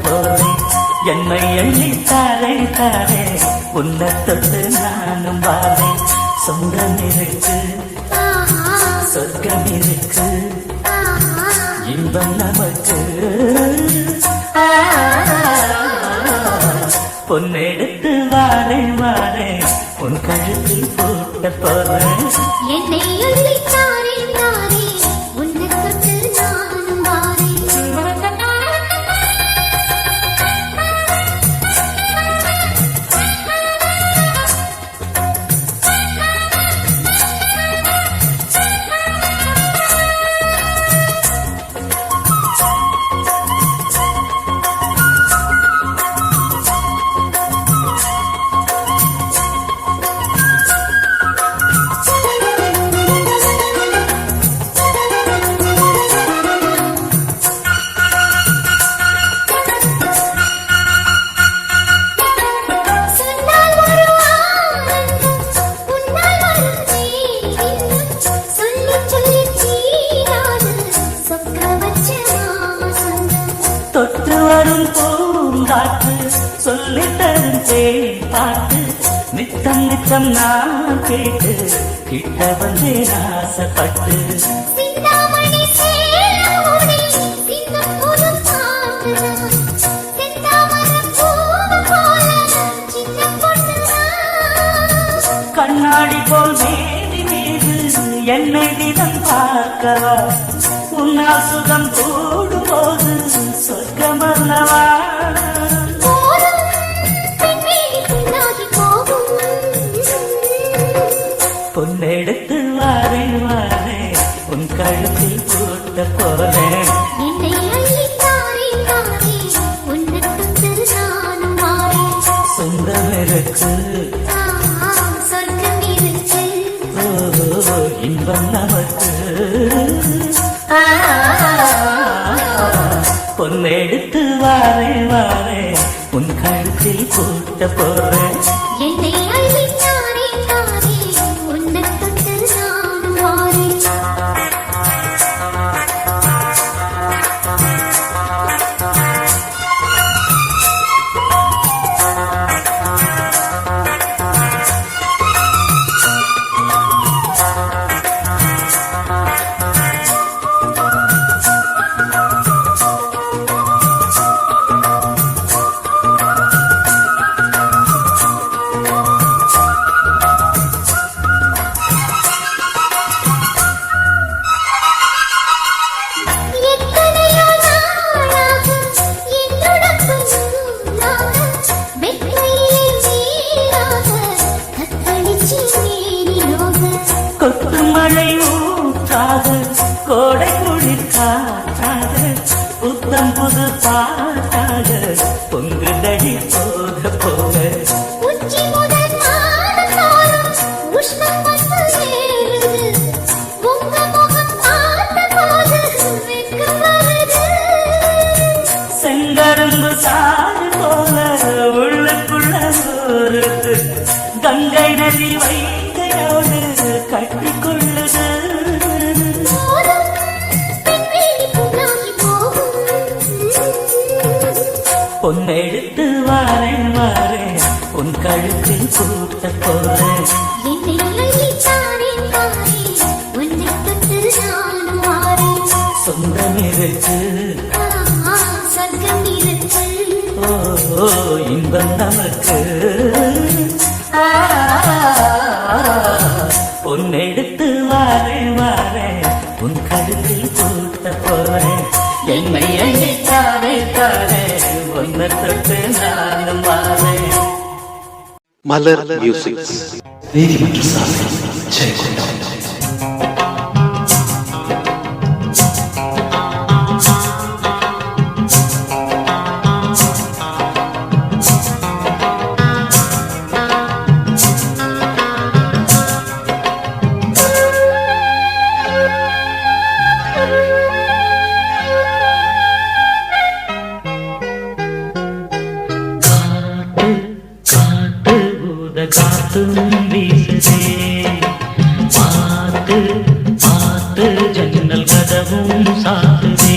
போறேன். என்னை எண்ணி தாரே தாரே உன்னை தொட்டு நானும் வாரேன். சொந்தம் இருக்கு, சொர்க்கம் இருக்கு, இன்பம் நமக்கு. பொன்னெடுத்து வாரேன் வாரேன் உன் கழுத்தில் போட்ட போறேன். என்னை அள்ளி தாரே தாரே உன்னை தொட்டு நானும் வாரேன். தொற்று வரும் பூங்காற்று சொல்லி தரும் தேன் பாட்டு நித்தம் நித்தம் நான் கேட்டு கிட்ட வந்து ஆசைப்பட்டு. கண்ணாடி போல் மேடி மீது என்னை தினம் பார்க்கவா, உன்னால் சுகம் கூடும்போது சொர்க்கம் அல்லவா. பொன்னெடுத்து வாரேன் வாரேன் உன் கழுத்தில் போட்ட போறேன். சொந்தம் இருக்கு, இன்பம் நமக்கு. பொன்னெடுத்து வாரேன் வாரேன் உன் கழுத்தில் போட்ட போறேன். என்னை அள்ளி தாரே தாரே உன்னை தொட்டு நானும் வாரேன். கொத்து மழை ஊற்றாக கோடை குளிர் காற்றாக புத்தம் புது பாட்டாக பொங்குதடி போக போக. செங்கரும்பு சாறு போல உள்ளுக்குள்ள ஊருக்கு கங்கை நதி வைகையோடு கட்டிக்கொள்ளுது. பொன்னெடுத்து வாரேன் வாரேன் உன் கழுத்தில் கூட்ட போறேன். சொந்தம் இருக்கு, ஓ இன்பம் நமக்கு. பொன்னெடுத்து வாரேன் வாரேன் உன் கழுத்தில் போட்ட போறேன். என்னை எண்ணி தாரே தாரே உன்னை தொட்டு நானும் வாரேன். மலர் மியூசிக் நீதிமன்ற சாலை ஜெயக்குண்டம். காத்தும் வீசுதே, பார்த்து பார்த்து ஜன்னல் கதவும் சாத்துதே,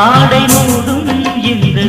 ஆடை மூடும் இந்த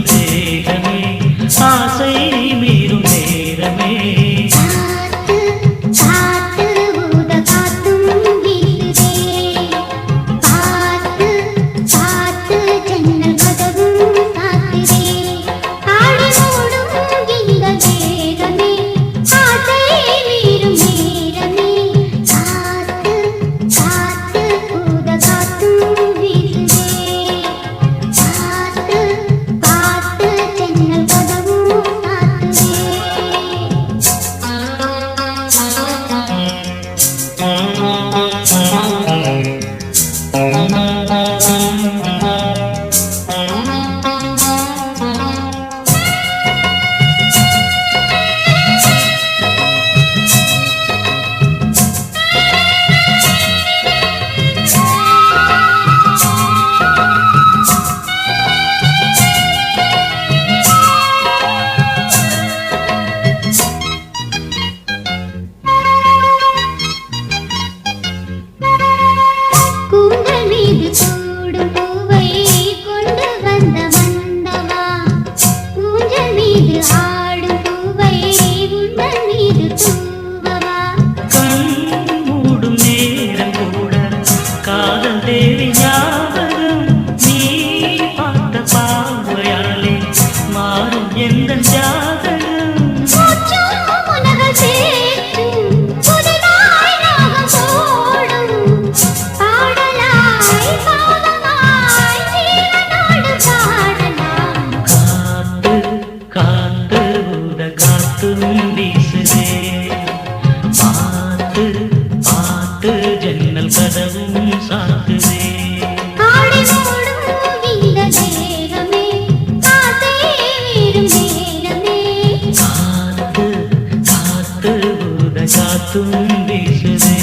காத்தும் வீசுதே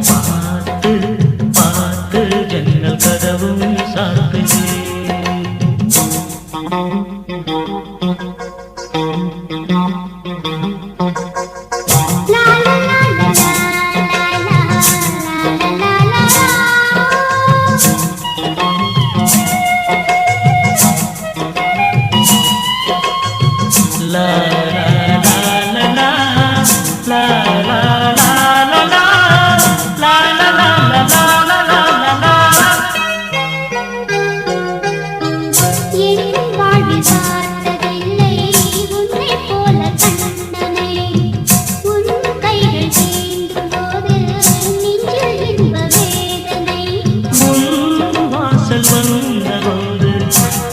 பார்த்து பார்த்து ஜன்னல் கதவும் சாத்துதே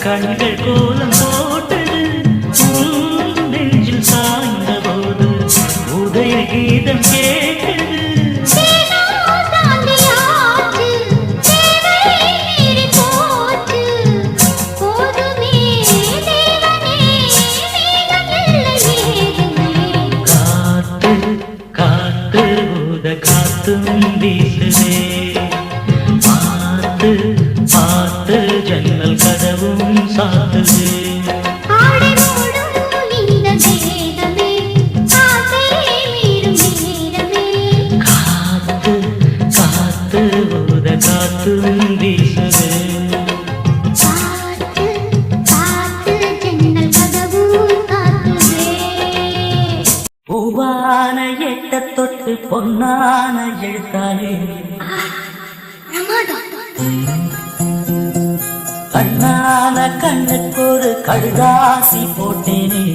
கண்கள் கோலம் போட்டது நெஞ்சில் சாய்ந்த போது உதய கீதம் கேட்டது காத்து காத்து ஊத காத்தும் வீசுதே பார்த்து பார்த்து ஜன்னல் கதவும் சாத்துதே காத்து காத்து ஊத காத்தும் வீசுதே பூவான எட்ட தொட்டு பொன்னான எழுத்தாலே கண்ணான கண்ணுக்கு ஒரு கடுதாசி போட்டேனே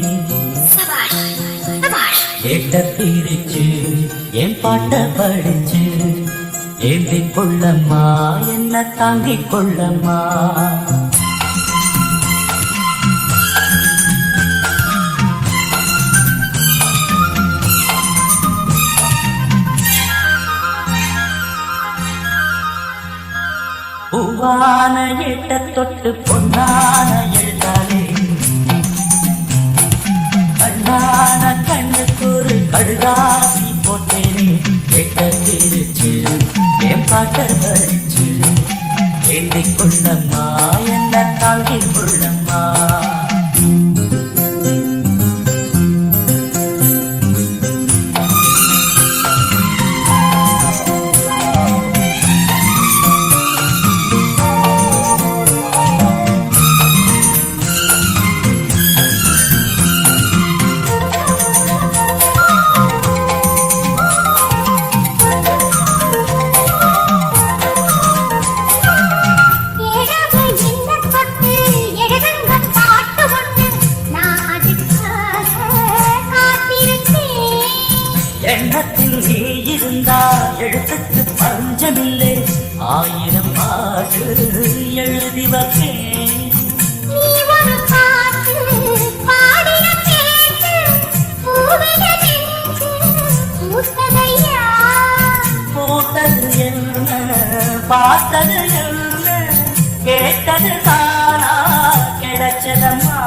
கேட்ட பிரிச்சு என் பாட்ட படிச்சு ஏந்தி கொள்ளம்மா என்ன தாங்கிக் கொள்ளம்மா பூவான எட்ட தொட்டு பொன்னான எழுதாலே கண்ணான கண்ணுக்கு ஒரு கடுதாசி போட்டேனே கேட்ட பிரிச்சு என் பாட்ட படிச்சு ஏந்தி கொள்ளம்மா என்ன தாங்கிக் கொள்ளம்மா எண்ணத்தில் நீ இருந்தா எழுத்துக்கு பஞ்சமில்லை ஆயிரம் பாட்டு எழுதி வைப்பேன் போட்டது என்ன பார்த்தது என்ன கேட்டது தானா கிடைச்சதம்மா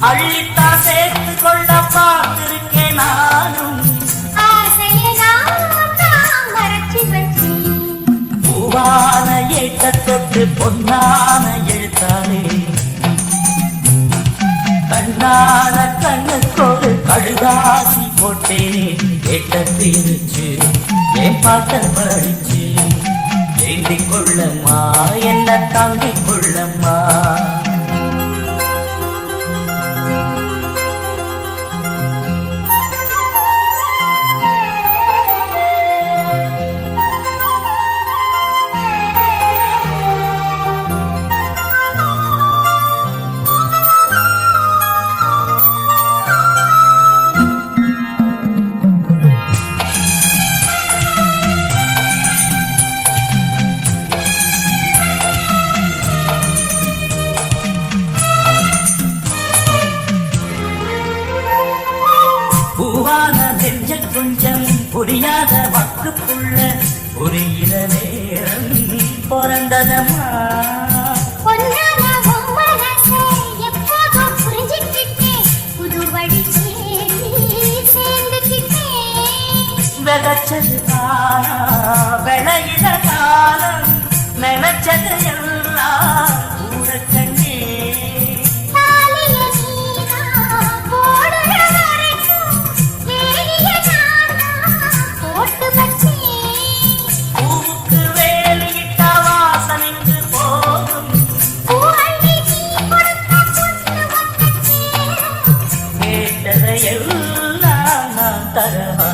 அள்ளித்தான் சேர்த்து கொள்ள பார்த்திருக்கேன் நானும் பூவான ஏட்ட தொட்டு பொன்னான எழுத்தாலே கண்ணான கண்ணுக்கொரு கடுதாசி போட்டேனே கேட்ட பிரிச்சு என் பாட்ட படிச்சு ஏந்தி கொள்ளம்மா என்ன தாங்கிக் கொள்ளம்மா பூவான நெஞ்சல் கொஞ்சம் புரியாத வாக்குப்புள்ள புரியிற நேரம் பிறந்ததம்மா பொன்னான உன் மனசை எப்போதும் புரிஞ்சுக்கிட்டு விளைச்சது தானா விளையிற காலம் நினைச்சது எல்லாம் கூட கண்ணே தாலிய நீனா போடுற வரைக்கும் வேலிய நானா போட்டு வச்சேன். பூவுக்கு வேலியிட்ட வாசனைக்கு போகும் பூவள்ளி நீ கொடுத்த பொண்ணு ஒத்த சேரும். கேட்டதையெல்லாம் நான் தரவா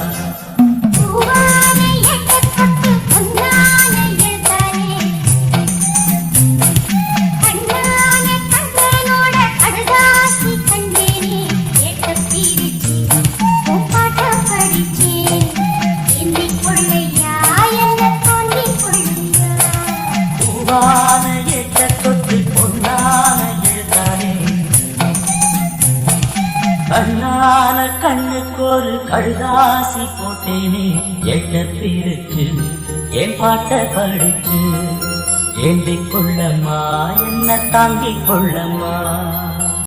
பூவான எட்டக் கொட்டு பொன்னான எழுத்தாலே. கண்ணான கண்ணனோட கடுதாசி கண்டேனே. கேட்டப் பிரிச்சு பூப்பாட்ட படிச்சேன். எண்ணிக் கொள்ளையா என்ன தோண்டிக் கொள்ளையா. பூவான எட்ட தொட்டு பொன்னான எழுத்தானே கண்ணான கண்ணுக்கு ஒரு கடுதாசி போட்டேனே எட்ட பிரிச்சு என் பாட்ட படிச்சு ஏந்திக் கொள்ளம்மா என்ன தாங்கிக் கொள்ளம்மா